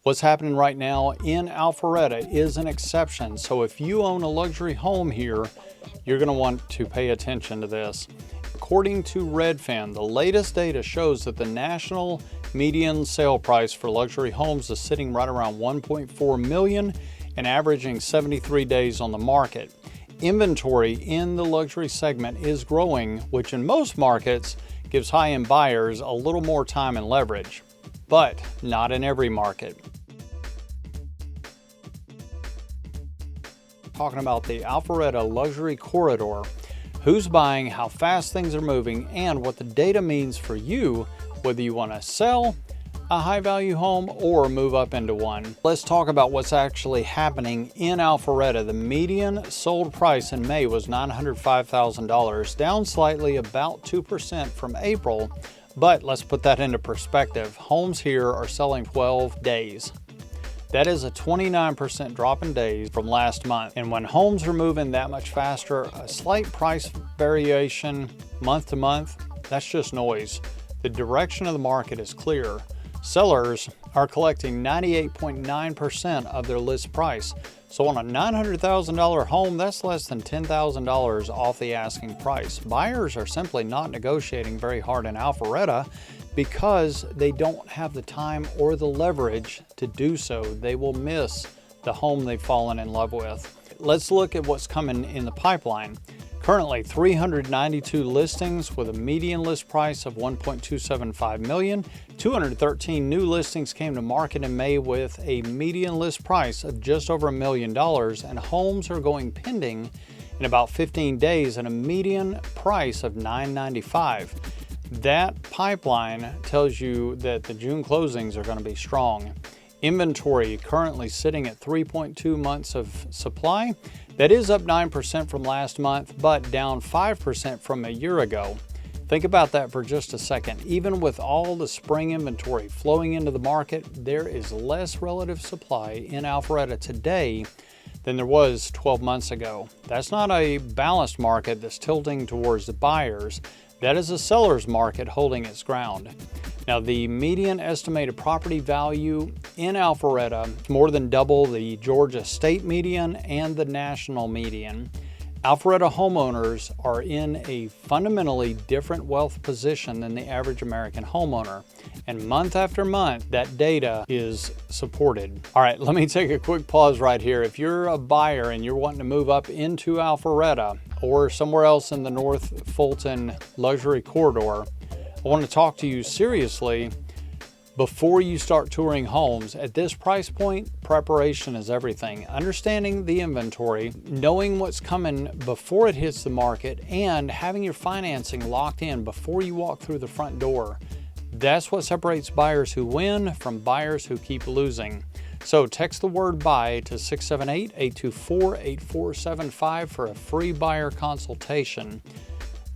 What's happening right now in Alpharetta is an exception. So if you own a luxury home here, you're going to want to pay attention to this. According to Redfin, the latest data shows that the national median sale price for luxury homes is sitting right around 1.4 million and averaging 73 days on the market. Inventory in the luxury segment is growing, which in most markets gives high-end buyers a little more time and leverage, but not in every market. Talking about the Alpharetta luxury corridor, who's buying, how fast things are moving, and what the data means for you, whether you want to sell a high-value home or move up into one. Let's talk about what's actually happening in Alpharetta. The median sold price in May was $905,000, down slightly, about 2% from April, but let's put that into perspective. Homes here are selling 12 days. That is a 29% drop in days from last month. And when homes are moving that much faster, a slight price variation month to month, that's just noise. The direction of the market is clear. Sellers are collecting 98.9% of their list price. So on a $900,000 home, that's less than $10,000 off the asking price. Buyers are simply not negotiating very hard in Alpharetta because they don't have the time or the leverage to do so. They will miss the home they've fallen in love with. Let's look at what's coming in the pipeline. Currently 392 listings with a median list price of $1.275 million. 213 new listings came to market in May with a median list price of just over $1 million, and homes are going pending in about 15 days at a median price of $995. That pipeline tells you that the June closings are going to be strong. Inventory currently sitting at 3.2 months of supply. That is up 9% from last month, but down 5% from a year ago. Think about that for just a second. Even with all the spring inventory flowing into the market, there is less relative supply in Alpharetta today than there was 12 months ago. That's not a balanced market that's tilting towards the buyers. That is a seller's market holding its ground. Now, the median estimated property value in Alpharetta is more than double the Georgia state median and the national median. Alpharetta homeowners are in a fundamentally different wealth position than the average American homeowner. And month after month, that data is supported. All right, let me take a quick pause right here. If you're a buyer and you're wanting to move up into Alpharetta or somewhere else in the North Fulton luxury corridor, I want to talk to you seriously before you start touring homes. At this price point, preparation is everything. Understanding the inventory, knowing what's coming before it hits the market, and having your financing locked in before you walk through the front door. That's what separates buyers who win from buyers who keep losing. So text the word BUY to 678-824-8475 for a free buyer consultation.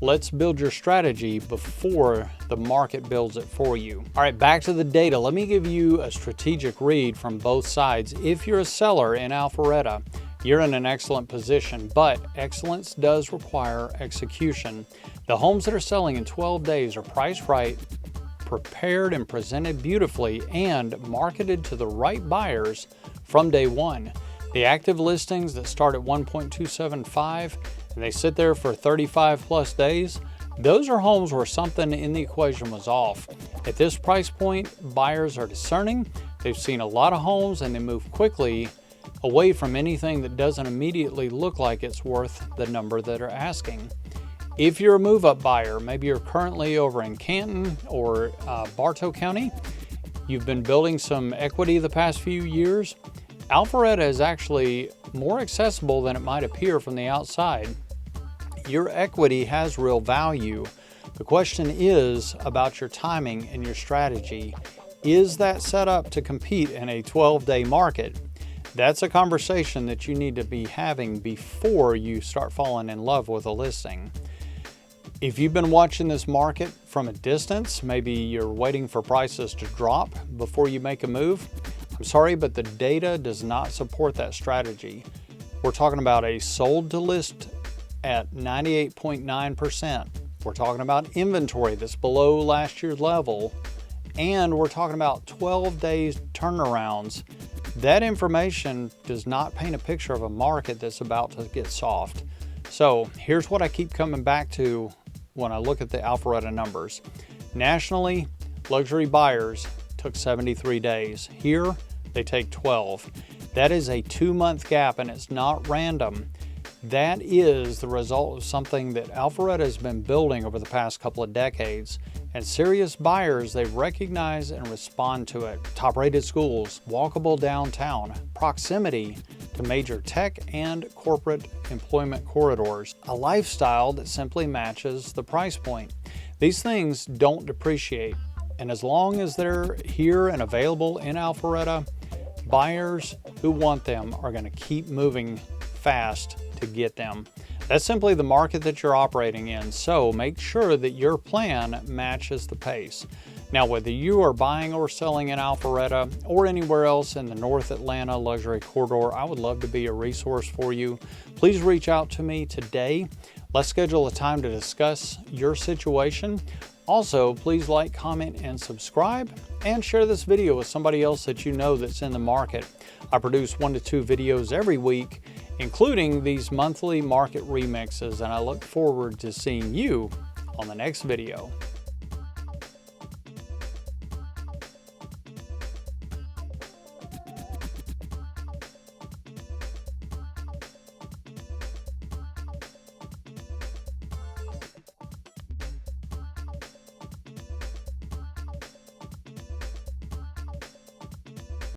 Let's build your strategy before the market builds it for you. All right, back to the data. Let me give you a strategic read from both sides. If you're a seller in Alpharetta, you're in an excellent position, but excellence does require execution. The homes that are selling in 12 days are priced right, prepared and presented beautifully, and marketed to the right buyers from day one. The active listings that start at 1.275 and they sit there for 35 plus days, those are homes where something in the equation was off. At this price point, buyers are discerning. They've seen a lot of homes and they move quickly away from anything that doesn't immediately look like it's worth the number that are asking. If you're a move-up buyer, maybe you're currently over in Canton or Bartow County, you've been building some equity the past few years, Alpharetta is actually more accessible than it might appear from the outside. Your equity has real value. The question is about your timing and your strategy. Is that set up to compete in a 12-day market? That's a conversation that you need to be having before you start falling in love with a listing. If you've been watching this market from a distance, maybe you're waiting for prices to drop before you make a move, I'm sorry, but the data does not support that strategy. We're talking about a sold to list at 98.9%. We're talking about inventory that's below last year's level and we're talking about 12 days turnarounds. That information does not paint a picture of a market that's about to get soft. So here's what I keep coming back to when I look at the Alpharetta numbers. Nationally, luxury buyers took 73 days. Here, they take 12. That is a 2-month gap, and it's not random. That is the result of something that Alpharetta has been building over the past couple of decades. And serious buyers, they recognize and respond to it. Top-rated schools, walkable downtown, proximity to major tech and corporate employment corridors, a lifestyle that simply matches the price point. These things don't depreciate, and as long as they're here and available in Alpharetta, buyers who want them are going to keep moving fast to get them. That's simply the market that you're operating in, so make sure that your plan matches the pace. Now, whether you are buying or selling in Alpharetta or anywhere else in the North Atlanta luxury corridor, I would love to be a resource for you. Please reach out to me today. Let's schedule a time to discuss your situation. Also, please like, comment, and subscribe, and share this video with somebody else that you know that's in the market. I produce 1 to 2 videos every week, including these monthly market remixes, and I look forward to seeing you on the next video.